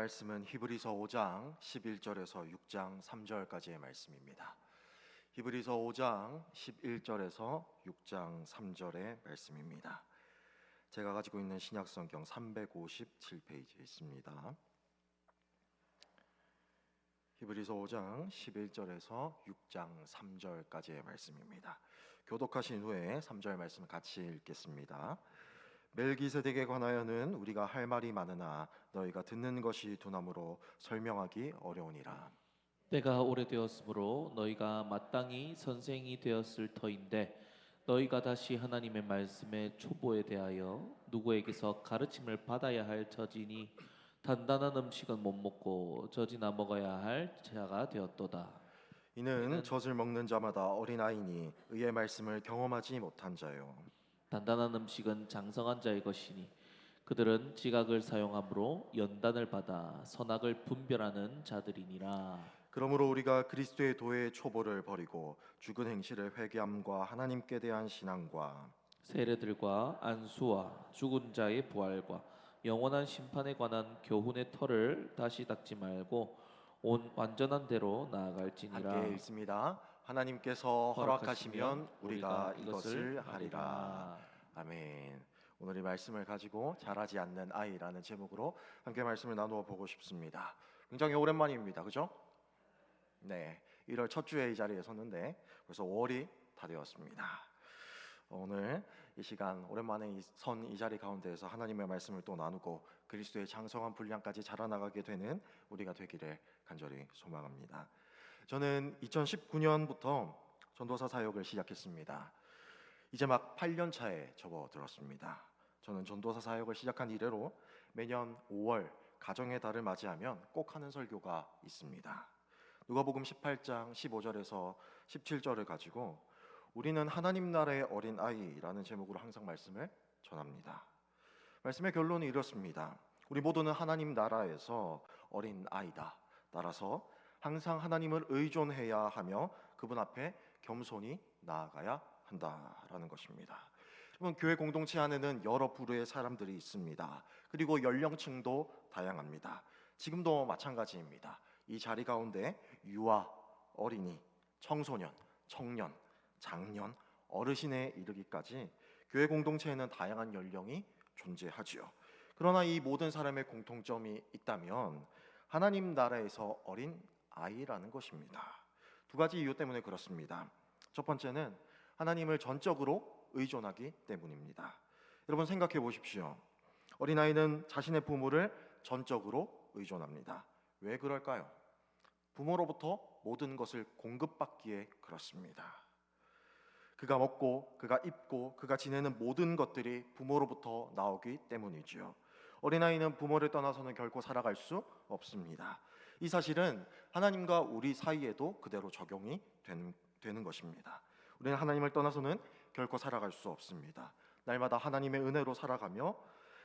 말씀은 히브리서 5장 11절에서 6장 3절까지의 말씀입니다. 히브리서 5장 11절에서 6장 3절의 말씀입니다. 제가 가지고 있는 신약성경 357페이지에 있습니다. 히브리서 5장 11절에서 6장 3절까지의 말씀입니다. 교독하신 후에 3절 말씀 같이 읽겠습니다. 멜기세덱에 관하여는 우리가 할 말이 많으나 너희가 듣는 것이 두나무로 설명하기 어려우니라. 때가 오래되었으므로 너희가 마땅히 선생이 되었을 터인데 너희가 다시 하나님의 말씀의 초보에 대하여 누구에게서 가르침을 받아야 할 처지니 단단한 음식은 못 먹고 젖이나 먹어야 할 자가 되었도다. 이는 젖을 먹는 자마다 어린아이니 의의 말씀을 경험하지 못한 자요. 단단한 음식은 장성한 자의 것이니 그들은 지각을 사용함으로 연단을 받아 선악을 분별하는 자들이니라. 그러므로 우리가 그리스도의 도의 초보를 버리고 죽은 행실을 회개함과 하나님께 대한 신앙과 세례들과 안수와 죽은 자의 부활과 영원한 심판에 관한 교훈의 터를 다시 닦지 말고 온 완전한 대로 나아갈지니라. 함께 읽습니다. 하나님께서 허락하시면 우리가 이것을 하리라. 아멘. 오늘 이 말씀을 가지고 자라지 않는 아이라는 제목으로 함께 말씀을 나누어 보고 싶습니다. 굉장히 오랜만입니다. 그죠? 네, 1월 첫 주에 이 자리에 섰는데 벌써 5월이 다 되었습니다. 오늘 이 시간 오랜만에 선 이 자리 가운데에서 하나님의 말씀을 또 나누고 그리스도의 장성한 분량까지 자라나가게 되는 우리가 되기를 간절히 소망합니다. 저는 2019년부터 전도사 사역을 시작했습니다. 이제 막 8년 차에 접어들었습니다. 저는 전도사 사역을 시작한 이래로 매년 5월 가정의 달을 맞이하면 꼭 하는 설교가 있습니다. 누가복음 18장 15절에서 17절을 가지고 우리는 하나님 나라의 어린 아이라는 제목으로 항상 말씀을 전합니다. 말씀의 결론은 이렇습니다. 우리 모두는 하나님 나라에서 어린 아이다. 따라서 항상 하나님을 의존해야 하며 그분 앞에 겸손히 나아가야 한다라는 것입니다. 여러분, 교회 공동체 안에는 여러 부류의 사람들이 있습니다. 그리고 연령층도 다양합니다. 지금도 마찬가지입니다. 이 자리 가운데 유아, 어린이, 청소년, 청년, 장년, 어르신에 이르기까지 교회 공동체에는 다양한 연령이 존재하지요. 그러나 이 모든 사람의 공통점이 있다면 하나님 나라에서 어린 아이라는 것입니다. 두 가지 이유 때문에 그렇습니다. 첫 번째는 하나님을 전적으로 의존하기 때문입니다. 여러분 생각해 보십시오. 어린아이는 자신의 부모를 전적으로 의존합니다. 왜 그럴까요? 부모로부터 모든 것을 공급받기에 그렇습니다. 그가 먹고 그가 입고 그가 지내는 모든 것들이 부모로부터 나오기 때문이지요. 어린아이는 부모를 떠나서는 결코 살아갈 수 없습니다. 이 사실은 하나님과 우리 사이에도 그대로 적용이 되는 것입니다. 우리는 하나님을 떠나서는 결코 살아갈 수 없습니다. 날마다 하나님의 은혜로 살아가며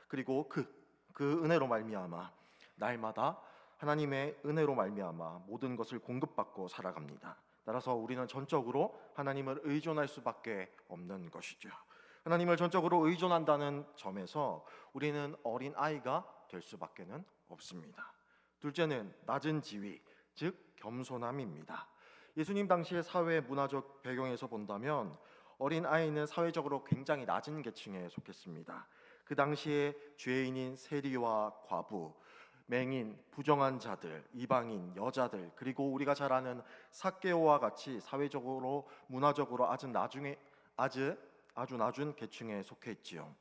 그리고 그 은혜로 말미암아 날마다 하나님의 은혜로 말미암아 모든 것을 공급받고 살아갑니다. 따라서 우리는 전적으로 하나님을 의존할 수밖에 없는 것이죠. 하나님을 전적으로 의존한다는 점에서 우리는 어린 아이가 될 수밖에는 없습니다. 둘째는 낮은 지위, 즉 겸손함입니다. 예수님 당시의 사회 문화적 배경에서 본다면 어린 아이는 사회적으로 굉장히 낮은 계층에 속했습니다. 그 당시에 죄인인 세리와 과부, 맹인, 부정한 자들, 이방인, 여자들, 그리고 우리가 잘 아는 삭개오와 같이 사회적으로 문화적으로 아주 낮은 계층에 속해 있지요.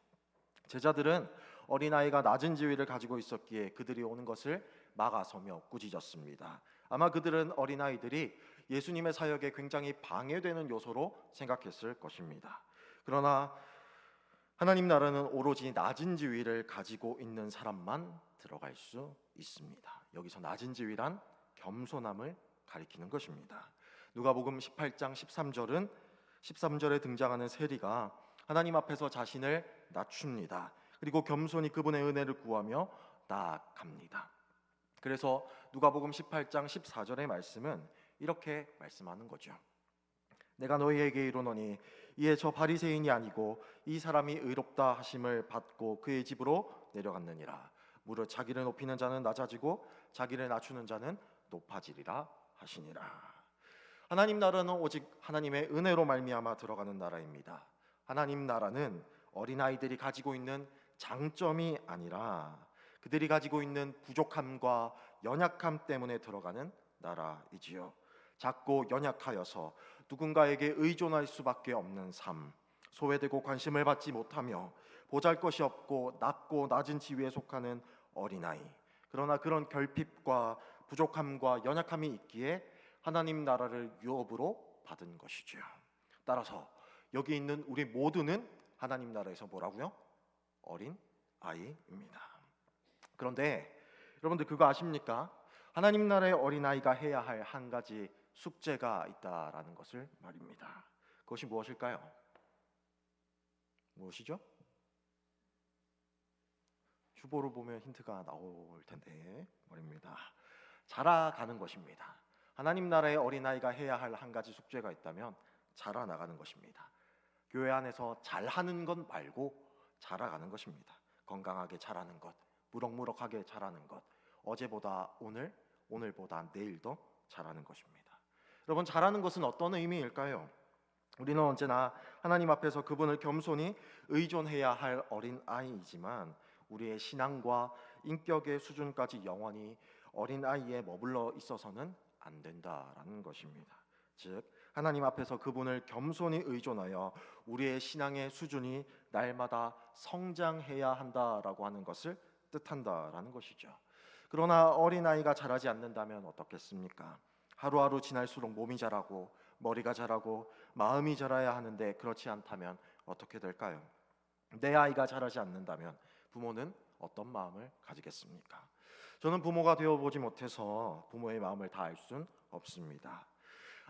제자들은 어린아이가 낮은 지위를 가지고 있었기에 그들이 오는 것을 막아서며 꾸짖었습니다. 아마 그들은 어린아이들이 예수님의 사역에 굉장히 방해되는 요소로 생각했을 것입니다. 그러나 하나님 나라는 오로지 낮은 지위를 가지고 있는 사람만 들어갈 수 있습니다. 여기서 낮은 지위란 겸손함을 가리키는 것입니다. 누가복음 18장 13절에 등장하는 세리가 하나님 앞에서 자신을 낮춥니다. 그리고 겸손히 그분의 은혜를 구하며 나아갑니다. 그래서 누가복음 18장 14절의 말씀은 이렇게 말씀하는 거죠. 내가 너희에게 이르노니 이에 저 바리새인이 아니고 이 사람이 의롭다 하심을 받고 그의 집으로 내려갔느니라. 무릇 자기를 높이는 자는 낮아지고 자기를 낮추는 자는 높아지리라 하시니라. 하나님 나라는 오직 하나님의 은혜로 말미암아 들어가는 나라입니다. 하나님 나라는 어린아이들이 가지고 있는 장점이 아니라 그들이 가지고 있는 부족함과 연약함 때문에 들어가는 나라이지요. 작고 연약하여서 누군가에게 의존할 수밖에 없는 삶, 소외되고 관심을 받지 못하며 보잘것이 없고 낮고 낮은 지위에 속하는 어린아이. 그러나 그런 결핍과 부족함과 연약함이 있기에 하나님 나라를 유업으로 받은 것이죠. 따라서 여기 있는 우리 모두는 하나님 나라에서 뭐라고요? 어린 아이입니다. 그런데 여러분들 그거 아십니까? 하나님 나라의 어린아이가 해야 할 한 가지 숙제가 있다라는 것을 말입니다. 그것이 무엇일까요? 무엇이죠? 주보를 보면 힌트가 나올 텐데 말입니다. 자라가는 것입니다. 하나님 나라의 어린아이가 해야 할 한 가지 숙제가 있다면 자라나가는 것입니다. 교회 안에서 잘하는 것 말고 자라가는 것입니다. 건강하게 자라는 것, 무럭무럭하게 자라는 것, 어제보다 오늘, 오늘보다 내일도 자라는 것입니다. 여러분, 자라는 것은 어떤 의미일까요? 우리는 언제나 하나님 앞에서 그분을 겸손히 의존해야 할 어린아이이지만 우리의 신앙과 인격의 수준까지 영원히 어린아이에 머물러 있어서는 안 된다라는 것입니다. 즉 하나님 앞에서 그분을 겸손히 의존하여 우리의 신앙의 수준이 날마다 성장해야 한다라고 하는 것을 뜻한다라는 것이죠. 그러나 어린아이가 자라지 않는다면 어떻겠습니까? 하루하루 지날수록 몸이 자라고 머리가 자라고 마음이 자라야 하는데 그렇지 않다면 어떻게 될까요? 내 아이가 자라지 않는다면 부모는 어떤 마음을 가지겠습니까? 저는 부모가 되어보지 못해서 부모의 마음을 다 알 수는 없습니다.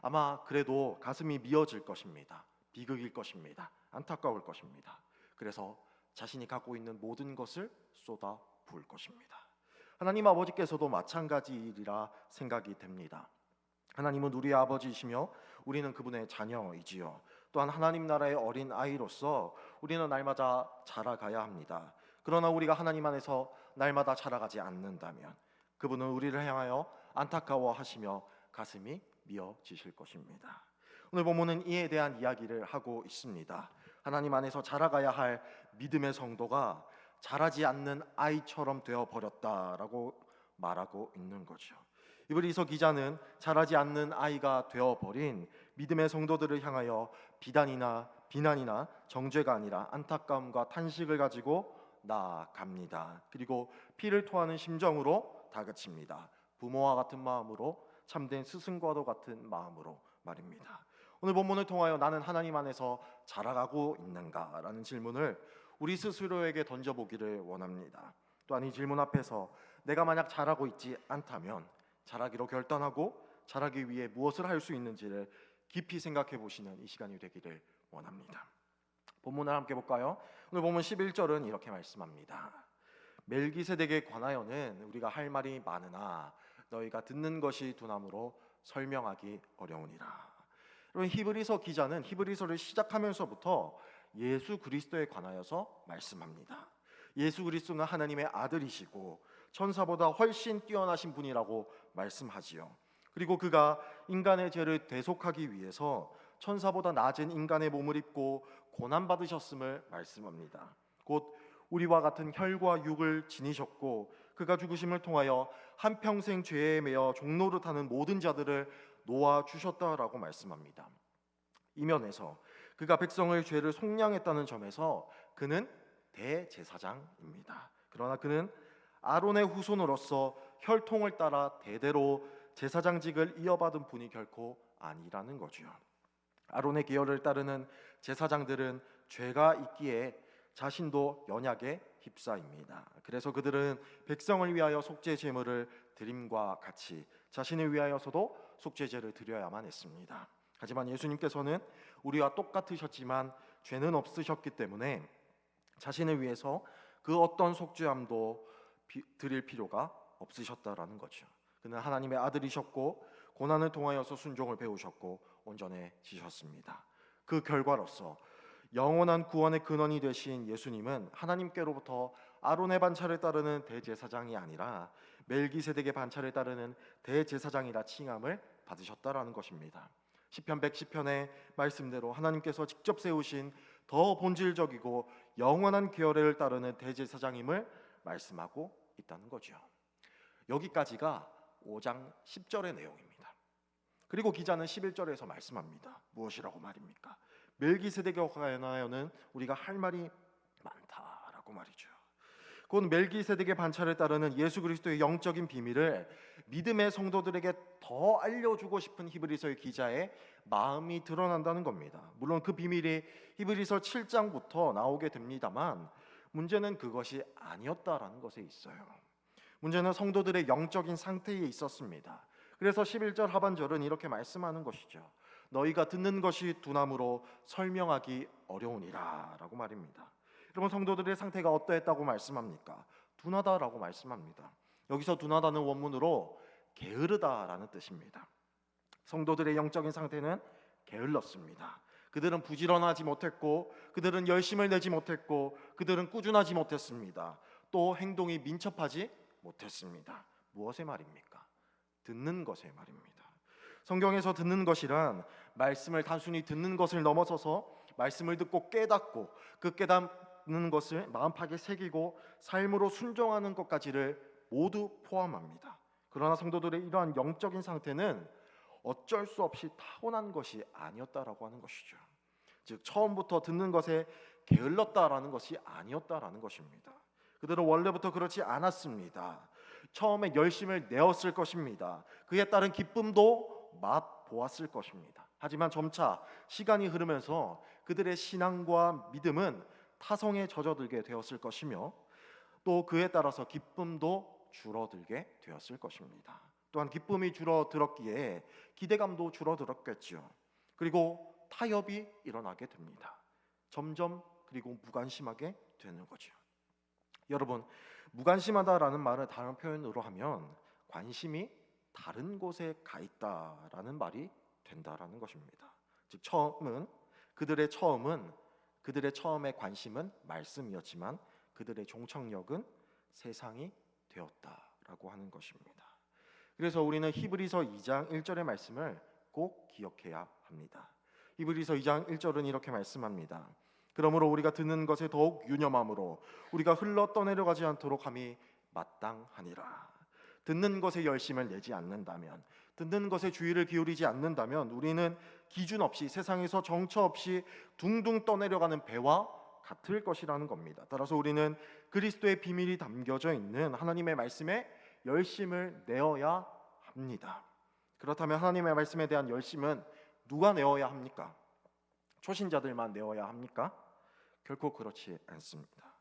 아마 그래도 가슴이 미어질 것입니다. 비극일 것입니다. 안타까울 것입니다. 그래서 자신이 갖고 있는 모든 것을 쏟아 부을 것입니다. 하나님 아버지께서도 마찬가지 일이라 생각이 됩니다. 하나님은 우리의 아버지이시며 우리는 그분의 자녀이지요. 또한 하나님 나라의 어린 아이로서 우리는 날마다 자라가야 합니다. 그러나 우리가 하나님 안에서 날마다 자라가지 않는다면 그분은 우리를 향하여 안타까워하시며 가슴이 미어지실 것입니다. 오늘 본문은 이에 대한 이야기를 하고 있습니다. 하나님 안에서 자라가야 할 믿음의 성도가 자라지 않는 아이처럼 되어버렸다라고 말하고 있는 거죠. 히브리서 기자는 자라지 않는 아이가 되어버린 믿음의 성도들을 향하여 비난이나 정죄가 아니라 안타까움과 탄식을 가지고 나아갑니다. 그리고 피를 토하는 심정으로 다그칩니다. 부모와 같은 마음으로, 참된 스승과도 같은 마음으로 말입니다. 오늘 본문을 통하여 나는 하나님 안에서 자라가고 있는가라는 질문을 우리 스스로에게 던져보기를 원합니다. 또한 이 질문 앞에서 내가 만약 자라고 있지 않다면 자라기로 결단하고 자라기 위해 무엇을 할 수 있는지를 깊이 생각해 보시는 이 시간이 되기를 원합니다. 본문을 함께 볼까요? 오늘 본문 11절은 이렇게 말씀합니다. 멜기세덱에 관하여는 우리가 할 말이 많으나 너희가 듣는 것이 두나무로 설명하기 어려우니라. 여러분, 히브리서 기자는 히브리서를 시작하면서부터 예수 그리스도에 관하여서 말씀합니다. 예수 그리스도는 하나님의 아들이시고 천사보다 훨씬 뛰어나신 분이라고 말씀하지요. 그리고 그가 인간의 죄를 대속하기 위해서 천사보다 낮은 인간의 몸을 입고 고난받으셨음을 말씀합니다. 곧 우리와 같은 혈과 육을 지니셨고 그가 죽으심을 통하여 한평생 죄에 매여 종노릇하는 모든 자들을 놓아주셨다라고 말씀합니다. 이면에서 그가 백성의 죄를 속량했다는 점에서 그는 대제사장입니다. 그러나 그는 아론의 후손으로서 혈통을 따라 대대로 제사장직을 이어받은 분이 결코 아니라는 거죠. 아론의 계열을 따르는 제사장들은 죄가 있기에 자신도 연약에 휩싸입니다. 그래서 그들은 백성을 위하여 속죄 제물을 드림과 같이 자신을 위하여서도 속죄제를 드려야만 했습니다. 하지만 예수님께서는 우리와 똑같으셨지만 죄는 없으셨기 때문에 자신을 위해서 그 어떤 속죄함도 드릴 필요가 없으셨다라는 거죠. 그는 하나님의 아들이셨고 고난을 통하여서 순종을 배우셨고 온전해지셨습니다. 그 결과로서 영원한 구원의 근원이 되신 예수님은 하나님께로부터 아론의 반차를 따르는 대제사장이 아니라 멜기세덱의 반차를 따르는 대제사장이라 칭함을 받으셨다라는 것입니다. 시편 110편의 말씀대로 하나님께서 직접 세우신 더 본질적이고 영원한 계열을 따르는 대제사장임을 말씀하고 있다는 거죠. 여기까지가 5장 10절의 내용입니다. 그리고 기자는 11절에서 말씀합니다. 무엇이라고 말입니까? 멜기세덱에 관하여는 우리가 할 말이 많다라고 말이죠. 곧 멜기세덱의 반차를 따르는 예수 그리스도의 영적인 비밀을 믿음의 성도들에게 더 알려주고 싶은 히브리서의 기자의 마음이 드러난다는 겁니다. 물론 그 비밀이 히브리서 7장부터 나오게 됩니다만 문제는 그것이 아니었다라는 것에 있어요. 문제는 성도들의 영적인 상태에 있었습니다. 그래서 11절 하반절은 이렇게 말씀하는 것이죠. 너희가 듣는 것이 둔함으로 설명하기 어려우니라 라고 말입니다. 여러분, 성도들의 상태가 어떠했다고 말씀합니까? 둔하다라고 말씀합니다. 여기서 둔하다는 원문으로 게으르다라는 뜻입니다. 성도들의 영적인 상태는 게을렀습니다. 그들은 부지런하지 못했고, 그들은 열심을 내지 못했고, 그들은 꾸준하지 못했습니다. 또 행동이 민첩하지 못했습니다. 무엇의 말입니까? 듣는 것의 말입니다. 성경에서 듣는 것이란 말씀을 단순히 듣는 것을 넘어서서 말씀을 듣고 깨닫고 그 깨닫는 것을 마음팍에 새기고 삶으로 순종하는 것까지를 모두 포함합니다. 그러나 성도들의 이러한 영적인 상태는 어쩔 수 없이 타고난 것이 아니었다라고 하는 것이죠. 즉 처음부터 듣는 것에 게을렀다라는 것이 아니었다라는 것입니다. 그들은 원래부터 그렇지 않았습니다. 처음에 열심을 내었을 것입니다. 그에 따른 기쁨도 맛보았을 것입니다. 하지만 점차 시간이 흐르면서 그들의 신앙과 믿음은 타성에 젖어들게 되었을 것이며 또 그에 따라서 기쁨도 줄어들게 되었을 것입니다. 또한 기쁨이 줄어들었기에 기대감도 줄어들었겠죠. 그리고 타협이 일어나게 됩니다. 점점 그리고 무관심하게 되는 거죠. 여러분, 무관심하다라는 말을 다른 표현으로 하면 관심이 다른 곳에 가 있다라는 말이 된다라는 것입니다. 즉 그들의 처음의 관심은 말씀이었지만 그들의 종착역은 세상이 되었다라고 하는 것입니다. 그래서 우리는 히브리서 2장 1절의 말씀을 꼭 기억해야 합니다. 히브리서 2장 1절은 이렇게 말씀합니다. 그러므로 우리가 듣는 것에 더욱 유념함으로 우리가 흘러 떠내려가지 않도록 함이 마땅하니라. 듣는 것에 열심을 내지 않는다면, 듣는 것에 주의를 기울이지 않는다면 우리는 기준 없이 세상에서 정처 없이 둥둥 떠내려가는 배와 같을 것이라는 겁니다. 따라서 우리는 그리스도의 비밀이 담겨져 있는 하나님의 말씀에 열심을 내어야 합니다. 그렇다면 하나님의 말씀에 대한 열심은 누가 내어야 합니까? 초신자들만 내어야 합니까? 결코 그렇지 않습니다.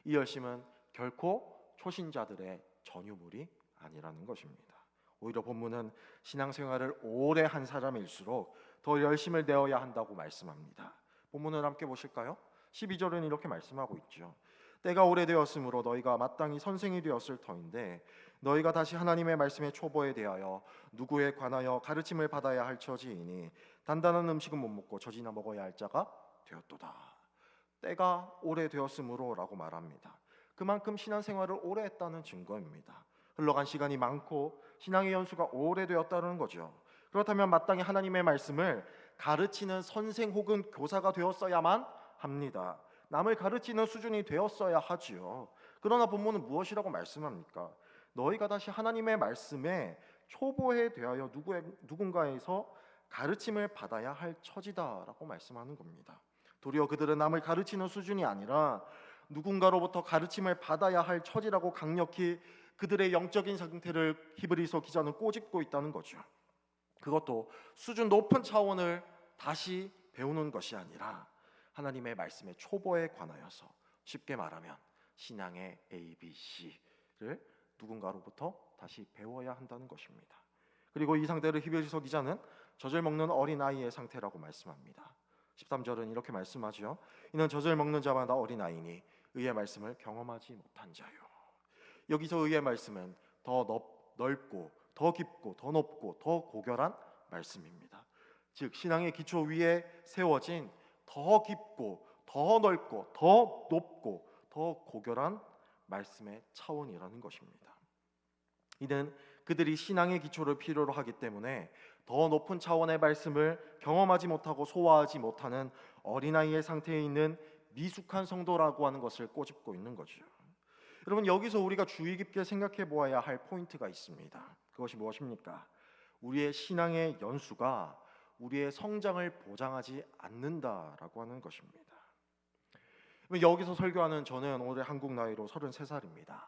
이 열심은 결코 초신자들의 전유물이 아니라는 것입니다. 오히려 본문은 신앙생활을 오래 한 사람일수록 더 열심을 내어야 한다고 말씀합니다. 본문을 함께 보실까요? 12절은 이렇게 말씀하고 있죠. 때가 오래되었으므로 너희가 마땅히 선생이 되었을 터인데 너희가 다시 하나님의 말씀의 초보에 대하여 누구에 관하여 가르침을 받아야 할 처지이니 단단한 음식은 못 먹고 젖이나 먹어야 할 자가 되었도다. 때가 오래되었으므로 라고 말합니다. 그만큼 신앙생활을 오래 했다는 증거입니다. 흘러간 시간이 많고 신앙의 연수가 오래되었다는 거죠. 그렇다면 마땅히 하나님의 말씀을 가르치는 선생 혹은 교사가 되었어야만 합니다. 남을 가르치는 수준이 되었어야 하지요. 그러나 본문은 무엇이라고 말씀합니까? 너희가 다시 하나님의 말씀에 초보에 대하여 누군가에서 가르침을 받아야 할 처지다라고 말씀하는 겁니다. 도리어 그들은 남을 가르치는 수준이 아니라 누군가로부터 가르침을 받아야 할 처지라고 강력히 그들의 영적인 상태를 히브리서 기자는 꼬집고 있다는 거죠. 그것도 수준 높은 차원을 다시 배우는 것이 아니라 하나님의 말씀의 초보에 관하여서, 쉽게 말하면 신앙의 ABC를 누군가로부터 다시 배워야 한다는 것입니다. 그리고 이 상태를 히브리서 기자는 젖을 먹는 어린아이의 상태라고 말씀합니다. 13절은 이렇게 말씀하죠. 이는 젖을 먹는 자마다 어린아이니 의의 말씀을 경험하지 못한 자요. 여기서 의의 말씀은 더 넓고 더 깊고 더 높고 더 고결한 말씀입니다. 즉 신앙의 기초 위에 세워진 더 깊고 더 넓고 더 높고 더 고결한 말씀의 차원이라는 것입니다. 이는 그들이 신앙의 기초를 필요로 하기 때문에 더 높은 차원의 말씀을 경험하지 못하고 소화하지 못하는 어린아이의 상태에 있는 미숙한 성도라고 하는 것을 꼬집고 있는 거죠. 여러분, 여기서 우리가 주의 깊게 생각해 보아야 할 포인트가 있습니다. 그것이 무엇입니까? 우리의 신앙의 연수가 우리의 성장을 보장하지 않는다라고 하는 것입니다. 여기서 설교하는 저는 올해 한국 나이로 33살입니다.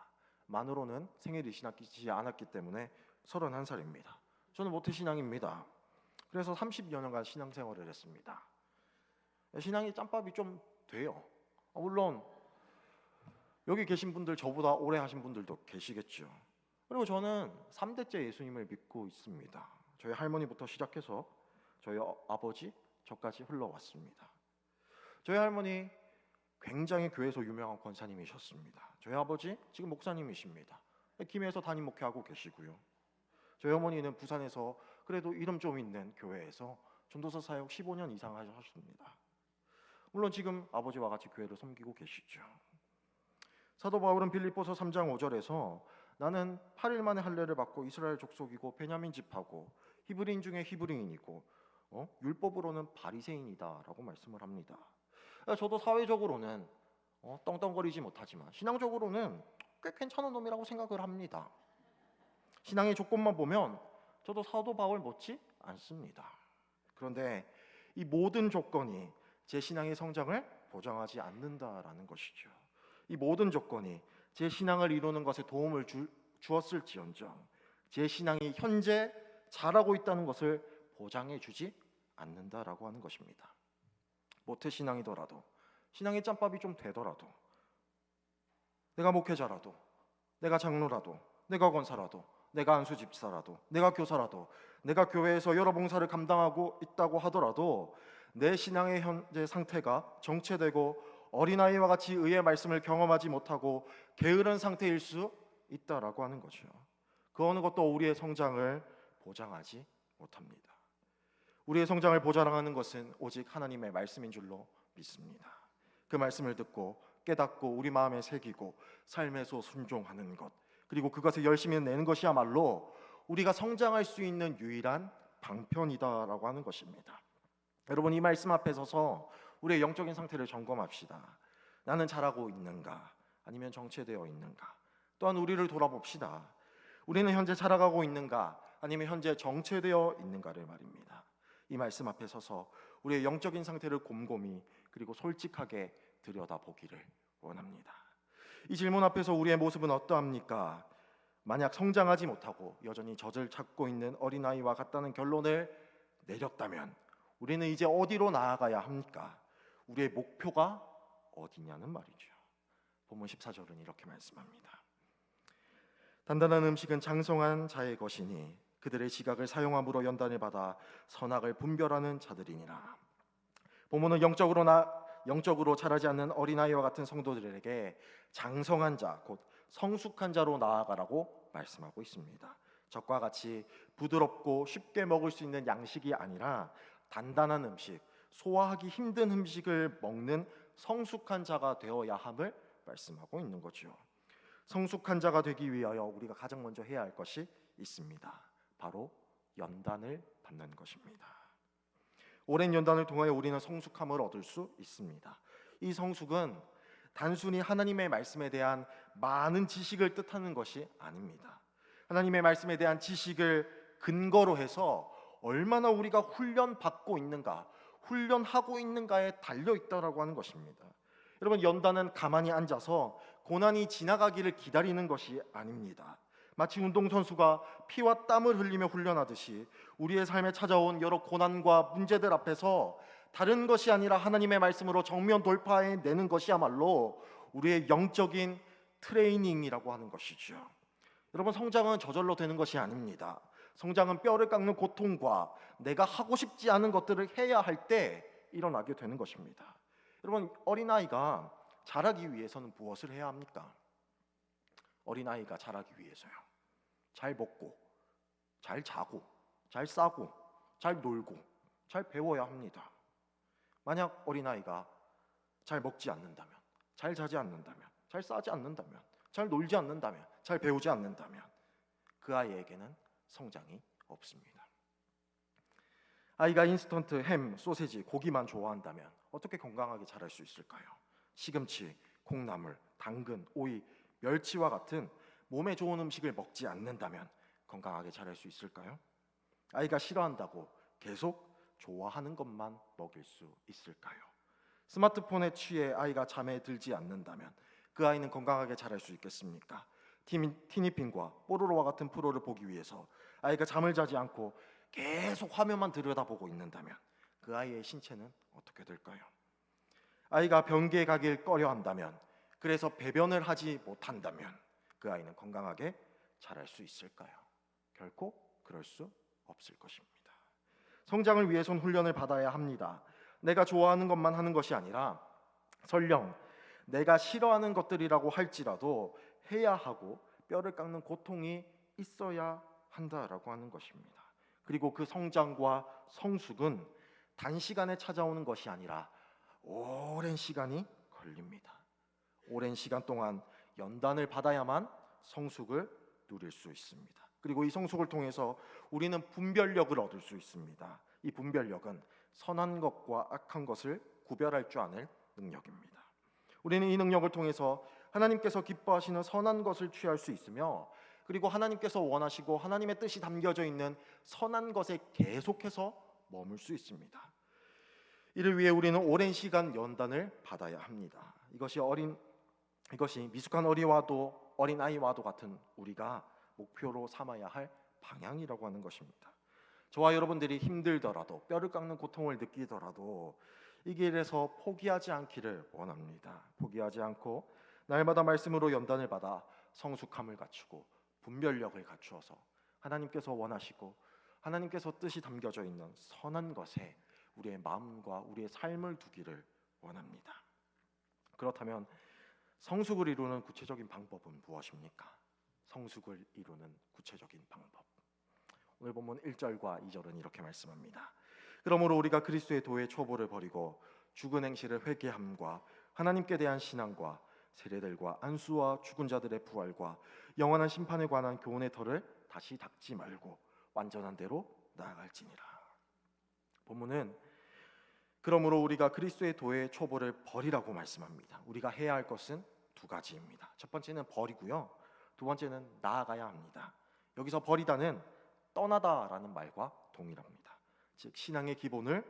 만으로는 생일이 지나지 않았기 때문에 31살입니다. 저는 모태신앙입니다. 그래서 30여 년간 신앙생활을 했습니다. 신앙이 짬밥이 좀 돼요. 물론 여기 계신 분들 저보다 오래 하신 분들도 계시겠죠. 그리고 저는 3대째 예수님을 믿고 있습니다. 저희 할머니부터 시작해서 저희 아버지, 저까지 흘러왔습니다. 저희 할머니 굉장히 교회에서 유명한 권사님이셨습니다. 저희 아버지 지금 목사님이십니다. 김해에서 담임 목회하고 계시고요. 저희 어머니는 부산에서 그래도 이름 좀 있는 교회에서 전도사 사역 15년 이상 하셨습니다. 물론 지금 아버지와 같이 교회를 섬기고 계시죠. 사도 바울은 빌립보서 3장 5절에서 나는 8일 만에 할례를 받고 이스라엘 족속이고 베냐민 집하고 히브리인 중에 히브리인이고 율법으로는 바리새인이다라고 말씀을 합니다. 저도 사회적으로는 떵떵거리지 못하지만 신앙적으로는 꽤 괜찮은 놈이라고 생각을 합니다. 신앙의 조건만 보면 저도 사도 바울 못지 않습니다. 그런데 이 모든 조건이 제 신앙의 성장을 보장하지 않는다라는 것이죠. 이 모든 조건이 제 신앙을 이루는 것에 도움을 주었을지언정 제 신앙이 현재 자라고 있다는 것을 보장해 주지 않는다라고 하는 것입니다. 모태신앙이더라도 신앙의 짬밥이 좀 되더라도 내가 목회자라도 내가 장로라도 내가 권사라도 내가 안수집사라도 내가 교사라도 내가 교회에서 여러 봉사를 감당하고 있다고 하더라도 내 신앙의 현재 상태가 정체되고 어린아이와 같이 의의 말씀을 경험하지 못하고 게으른 상태일 수 있다라고 하는 거죠. 그 어느 것도 우리의 성장을 보장하지 못합니다. 우리의 성장을 보장하는 것은 오직 하나님의 말씀인 줄로 믿습니다. 그 말씀을 듣고 깨닫고 우리 마음에 새기고 삶에서 순종하는 것, 그리고 그것을 열심히 내는 것이야말로 우리가 성장할 수 있는 유일한 방편이다라고 하는 것입니다. 여러분, 이 말씀 앞에 서서 우리의 영적인 상태를 점검합시다. 나는 잘하고 있는가? 아니면 정체되어 있는가? 또한 우리를 돌아봅시다. 우리는 현재 자라가고 있는가? 아니면 현재 정체되어 있는가를 말입니다. 이 말씀 앞에 서서 우리의 영적인 상태를 곰곰이 그리고 솔직하게 들여다보기를 원합니다. 이 질문 앞에서 우리의 모습은 어떠합니까? 만약 성장하지 못하고 여전히 젖을 찾고 있는 어린아이와 같다는 결론을 내렸다면 우리는 이제 어디로 나아가야 합니까? 우리의 목표가 어디냐는 말이죠. 본문 14절은 이렇게 말씀합니다. 단단한 음식은 장성한 자의 것이니 그들의 지각을 사용함으로 연단을 받아 선악을 분별하는 자들이니라. 본문은 영적으로 자라지 않는 어린아이와 같은 성도들에게 장성한 자, 곧 성숙한 자로 나아가라고 말씀하고 있습니다. 적과 같이 부드럽고 쉽게 먹을 수 있는 양식이 아니라 단단한 음식, 소화하기 힘든 음식을 먹는 성숙한 자가 되어야 함을 말씀하고 있는 거죠. 성숙한 자가 되기 위하여 우리가 가장 먼저 해야 할 것이 있습니다. 바로 연단을 받는 것입니다. 오랜 연단을 통하여 우리는 성숙함을 얻을 수 있습니다. 이 성숙은 단순히 하나님의 말씀에 대한 많은 지식을 뜻하는 것이 아닙니다. 하나님의 말씀에 대한 지식을 근거로 해서 얼마나 우리가 훈련받고 있는가, 훈련하고 있는가에 달려있다라고 하는 것입니다. 여러분, 연단은 가만히 앉아서 고난이 지나가기를 기다리는 것이 아닙니다. 마치 운동선수가 피와 땀을 흘리며 훈련하듯이 우리의 삶에 찾아온 여러 고난과 문제들 앞에서 다른 것이 아니라 하나님의 말씀으로 정면 돌파해내는 것이야말로 우리의 영적인 트레이닝이라고 하는 것이죠. 여러분, 성장은 저절로 되는 것이 아닙니다. 성장은 뼈를 깎는 고통과 내가 하고 싶지 않은 것들을 해야 할 때 일어나게 되는 것입니다. 여러분, 어린아이가 자라기 위해서는 무엇을 해야 합니까? 어린아이가 자라기 위해서요, 잘 먹고 잘 자고 잘 싸고 잘 놀고 잘 배워야 합니다. 만약 어린아이가 잘 먹지 않는다면, 잘 자지 않는다면, 잘 싸지 않는다면, 잘 놀지 않는다면, 잘 배우지 않는다면 그 아이에게는 성장이 없습니다. 아이가 인스턴트, 햄, 소세지, 고기만 좋아한다면 어떻게 건강하게 자랄 수 있을까요? 시금치, 콩나물, 당근, 오이, 멸치와 같은 몸에 좋은 음식을 먹지 않는다면 건강하게 자랄 수 있을까요? 아이가 싫어한다고 계속 좋아하는 것만 먹일 수 있을까요? 스마트폰에 취해 아이가 잠에 들지 않는다면 그 아이는 건강하게 자랄 수 있겠습니까? 티니핑과 뽀로로와 같은 프로를 보기 위해서 아이가 잠을 자지 않고 계속 화면만 들여다보고 있는다면 그 아이의 신체는 어떻게 될까요? 아이가 변기에 가길 꺼려한다면, 그래서 배변을 하지 못한다면 그 아이는 건강하게 자랄 수 있을까요? 결코 그럴 수 없을 것입니다. 성장을 위해선 훈련을 받아야 합니다. 내가 좋아하는 것만 하는 것이 아니라 설령 내가 싫어하는 것들이라고 할지라도 해야 하고 뼈를 깎는 고통이 있어야 한다라고 하는 것입니다. 그리고 그 성장과 성숙은 단시간에 찾아오는 것이 아니라 오랜 시간이 걸립니다. 오랜 시간 동안 연단을 받아야만 성숙을 누릴 수 있습니다. 그리고 이 성숙을 통해서 우리는 분별력을 얻을 수 있습니다. 이 분별력은 선한 것과 악한 것을 구별할 줄 아는 능력입니다. 우리는 이 능력을 통해서 하나님께서 기뻐하시는 선한 것을 취할 수 있으며, 그리고 하나님께서 원하시고 하나님의 뜻이 담겨져 있는 선한 것에 계속해서 머물 수 있습니다. 이를 위해 우리는 오랜 시간 연단을 받아야 합니다. 이것이 미숙한 어린 아이와도 같은 우리가 목표로 삼아야 할 방향이라고 하는 것입니다. 저와 여러분들이 힘들더라도, 뼈를 깎는 고통을 느끼더라도 이 길에서 포기하지 않기를 원합니다. 포기하지 않고 날마다 말씀으로 연단을 받아 성숙함을 갖추고 분별력을 갖추어서 하나님께서 원하시고 하나님께서 뜻이 담겨져 있는 선한 것에 우리의 마음과 우리의 삶을 두기를 원합니다. 그렇다면 성숙을 이루는 구체적인 방법은 무엇입니까? 성숙을 이루는 구체적인 방법. 오늘 본문 1절과 2절은 이렇게 말씀합니다. 그러므로 우리가 그리스도의 도의 초보를 버리고 죽은 행실을 회개함과 하나님께 대한 신앙과 세례들과 안수와 죽은 자들의 부활과 영원한 심판에 관한 교훈의 털을 다시 닦지 말고 완전한 대로 나아갈지니라. 본문은 그러므로 우리가 그리스도의 도의 초보를 버리라고 말씀합니다. 우리가 해야 할 것은 두 가지입니다. 첫 번째는 버리고요, 두 번째는 나아가야 합니다. 여기서 버리다는 떠나다라는 말과 동일합니다. 즉 신앙의 기본을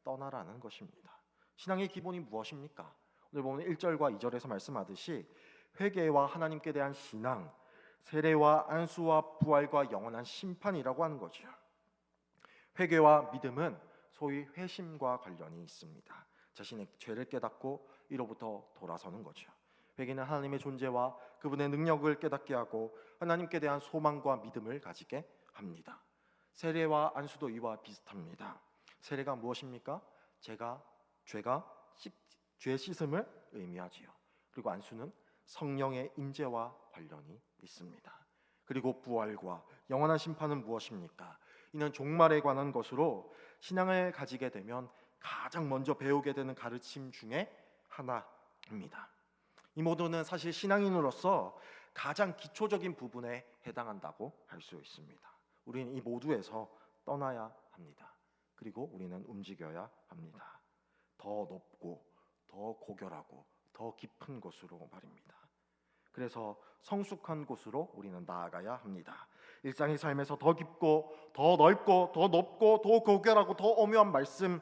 떠나라는 것입니다. 신앙의 기본이 무엇입니까? 오늘 보면 1절과 2절에서 말씀하듯이 회개와 하나님께 대한 신앙, 세례와 안수와 부활과 영원한 심판이라고 하는 거죠. 회개와 믿음은 소위 회심과 관련이 있습니다. 자신의 죄를 깨닫고 이로부터 돌아서는 거죠. 회개는 하나님의 존재와 그분의 능력을 깨닫게 하고 하나님께 대한 소망과 믿음을 가지게 합니다. 세례와 안수도 이와 비슷합니다. 세례가 무엇입니까? 죄 씻음을 의미하지요. 그리고 안수는 성령의 임재와 관련이 있습니다. 그리고 부활과 영원한 심판은 무엇입니까? 이는 종말에 관한 것으로 신앙을 가지게 되면 가장 먼저 배우게 되는 가르침 중에 하나입니다. 이 모두는 사실 신앙인으로서 가장 기초적인 부분에 해당한다고 할 수 있습니다. 우리는 이 모두에서 떠나야 합니다. 그리고 우리는 움직여야 합니다. 더 높고 더 고결하고 더 깊은 곳으로 말입니다. 그래서 성숙한 곳으로 우리는 나아가야 합니다. 일상의 삶에서 더 깊고 더 넓고 더 높고 더 고결하고 더 오묘한 말씀에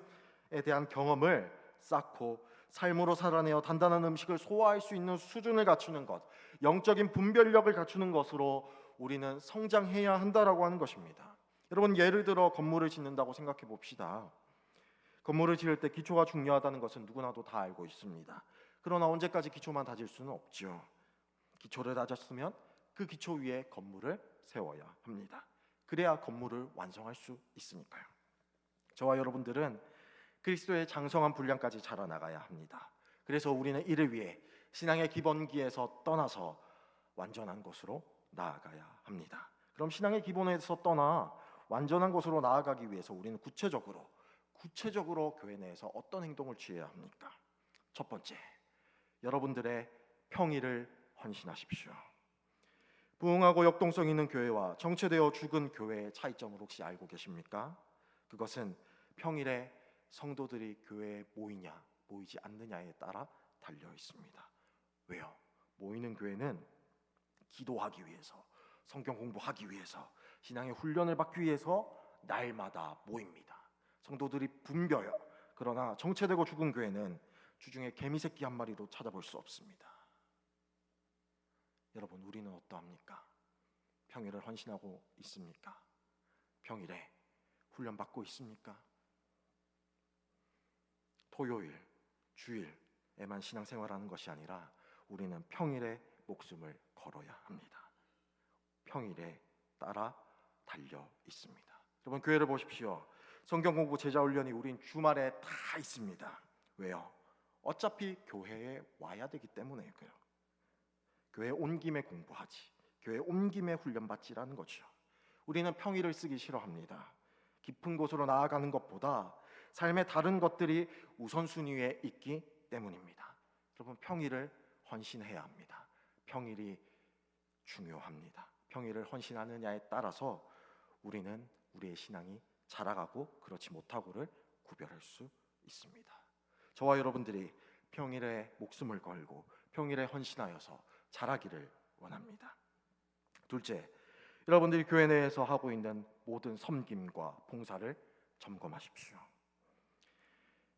대한 경험을 쌓고 삶으로 살아내어 단단한 음식을 소화할 수 있는 수준을 갖추는 것, 영적인 분별력을 갖추는 것으로 우리는 성장해야 한다라고 하는 것입니다. 여러분, 예를 들어 건물을 짓는다고 생각해 봅시다. 건물을 지을 때 기초가 중요하다는 것은 누구나도 다 알고 있습니다. 그러나 언제까지 기초만 다질 수는 없죠. 기초를 다졌으면 그 기초 위에 건물을 세워야 합니다. 그래야 건물을 완성할 수 있으니까요. 저와 여러분들은 그리스도의 장성한 분량까지 자라나가야 합니다. 그래서 우리는 이를 위해 신앙의 기본기에서 떠나서 완전한 곳으로 나아가야 합니다. 그럼 신앙의 기본에서 떠나 완전한 곳으로 나아가기 위해서 우리는 구체적으로 교회 내에서 어떤 행동을 취해야 합니까? 첫 번째, 여러분들의 평의를 헌신하십시오. 부흥하고 역동성 있는 교회와 정체되어 죽은 교회의 차이점을 혹시 알고 계십니까? 그것은 평일에 성도들이 교회에 모이냐 모이지 않느냐에 따라 달려 있습니다. 왜요? 모이는 교회는 기도하기 위해서, 성경 공부하기 위해서, 신앙의 훈련을 받기 위해서 날마다 모입니다. 성도들이 붐벼요. 그러나 정체되고 죽은 교회는 주중에 개미새끼 한 마리도 찾아볼 수 없습니다. 여러분, 우리는 어떠합니까? 평일을 헌신하고 있습니까? 평일에 훈련받고 있습니까? 토요일, 주일에만 신앙생활하는 것이 아니라 우리는 평일에 목숨을 걸어야 합니다. 평일에 따라 달려 있습니다. 여러분, 교회를 보십시오. 성경 공부 제자 훈련이 우린 주말에 다 있습니다. 왜요? 어차피 교회에 와야 되기 때문에 그래요. 교회 온 김에 공부하지, 교회 온 김에 훈련받지라는 거죠. 우리는 평일을 쓰기 싫어합니다. 깊은 곳으로 나아가는 것보다 삶의 다른 것들이 우선순위에 있기 때문입니다. 여러분, 평일을 헌신해야 합니다. 평일이 중요합니다. 평일을 헌신하느냐에 따라서 우리는 우리의 신앙이 자라가고 그렇지 못하고를 구별할 수 있습니다. 저와 여러분들이 평일에 목숨을 걸고 평일에 헌신하여서 자라기를 원합니다. 둘째, 여러분들이 교회 내에서 하고 있는 모든 섬김과 봉사를 점검하십시오.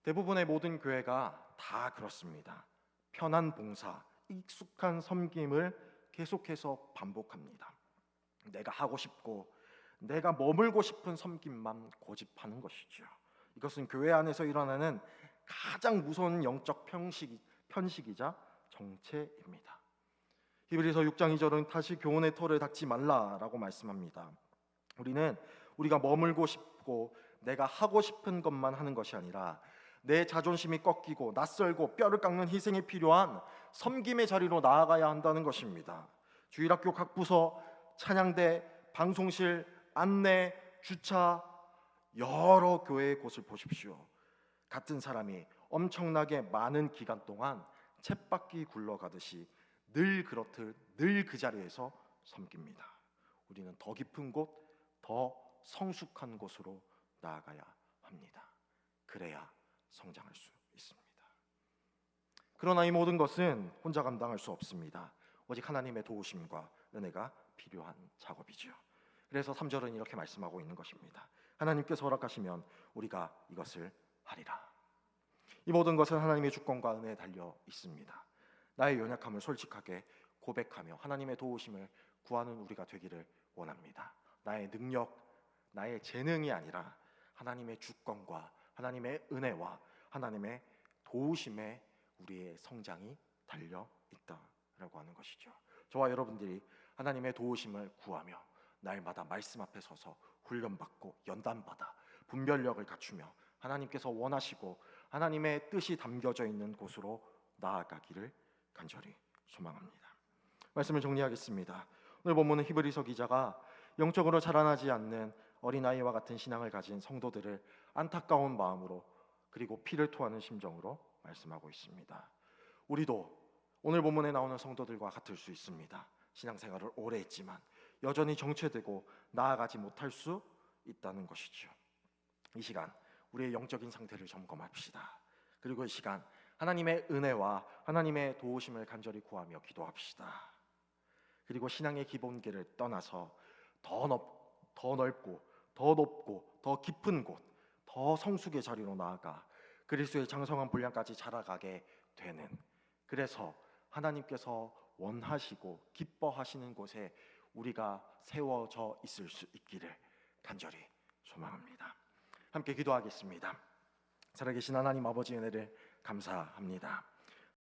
대부분의 모든 교회가 다 그렇습니다. 편한 봉사, 익숙한 섬김을 계속해서 반복합니다. 내가 하고 싶고 내가 머물고 싶은 섬김만 고집하는 것이죠. 이것은 교회 안에서 일어나는 가장 무서운 영적 편식이자 정체입니다. 히브리서 6장 2절은 다시 교훈의 터를 닦지 말라라고 말씀합니다. 우리는 우리가 머물고 싶고 내가 하고 싶은 것만 하는 것이 아니라 내 자존심이 꺾이고 낯설고 뼈를 깎는 희생이 필요한 섬김의 자리로 나아가야 한다는 것입니다. 주일학교 각 부서, 찬양대, 방송실, 안내, 주차, 여러 교회의 곳을 보십시오. 같은 사람이 엄청나게 많은 기간 동안 쳇바퀴 굴러가듯이 늘 그렇듯 늘 그 자리에서 섬깁니다. 우리는 더 깊은 곳, 더 성숙한 곳으로 나아가야 합니다. 그래야 성장할 수 있습니다. 그러나 이 모든 것은 혼자 감당할 수 없습니다. 오직 하나님의 도우심과 은혜가 필요한 작업이죠. 그래서 3절은 이렇게 말씀하고 있는 것입니다. 하나님께서 허락하시면 우리가 이것을 하리라. 이 모든 것은 하나님의 주권과 은혜에 달려 있습니다. 나의 연약함을 솔직하게 고백하며 하나님의 도우심을 구하는 우리가 되기를 원합니다. 나의 능력, 나의 재능이 아니라 하나님의 주권과 하나님의 은혜와 하나님의 도우심에 우리의 성장이 달려 있다라고 하는 것이죠. 저와 여러분들이 하나님의 도우심을 구하며 날마다 말씀 앞에 서서 훈련받고 연단받아 분별력을 갖추며 하나님께서 원하시고 하나님의 뜻이 담겨져 있는 곳으로 나아가기를 간절히 소망합니다. 말씀을 정리하겠습니다. 오늘 본문은 히브리서 기자가 영적으로 자라나지 않는 어린아이와 같은 신앙을 가진 성도들을 안타까운 마음으로 그리고 피를 토하는 심정으로 말씀하고 있습니다. 우리도 오늘 본문에 나오는 성도들과 같을 수 있습니다. 신앙생활을 오래 했지만 여전히 정체되고 나아가지 못할 수 있다는 것이죠. 이 시간 우리의 영적인 상태를 점검합시다. 그리고 이 시간 하나님의 은혜와 하나님의 도우심을 간절히 구하며 기도합시다. 그리고 신앙의 기본기를 떠나서 더 넓고 더 높고 더 깊은 곳, 더 성숙의 자리로 나아가 그리스도의 장성한 분량까지 자라가게 되는, 그래서 하나님께서 원하시고 기뻐하시는 곳에 우리가 세워져 있을 수 있기를 간절히 소망합니다. 함께 기도하겠습니다. 살아계신 하나님 아버지 은혜를 감사합니다.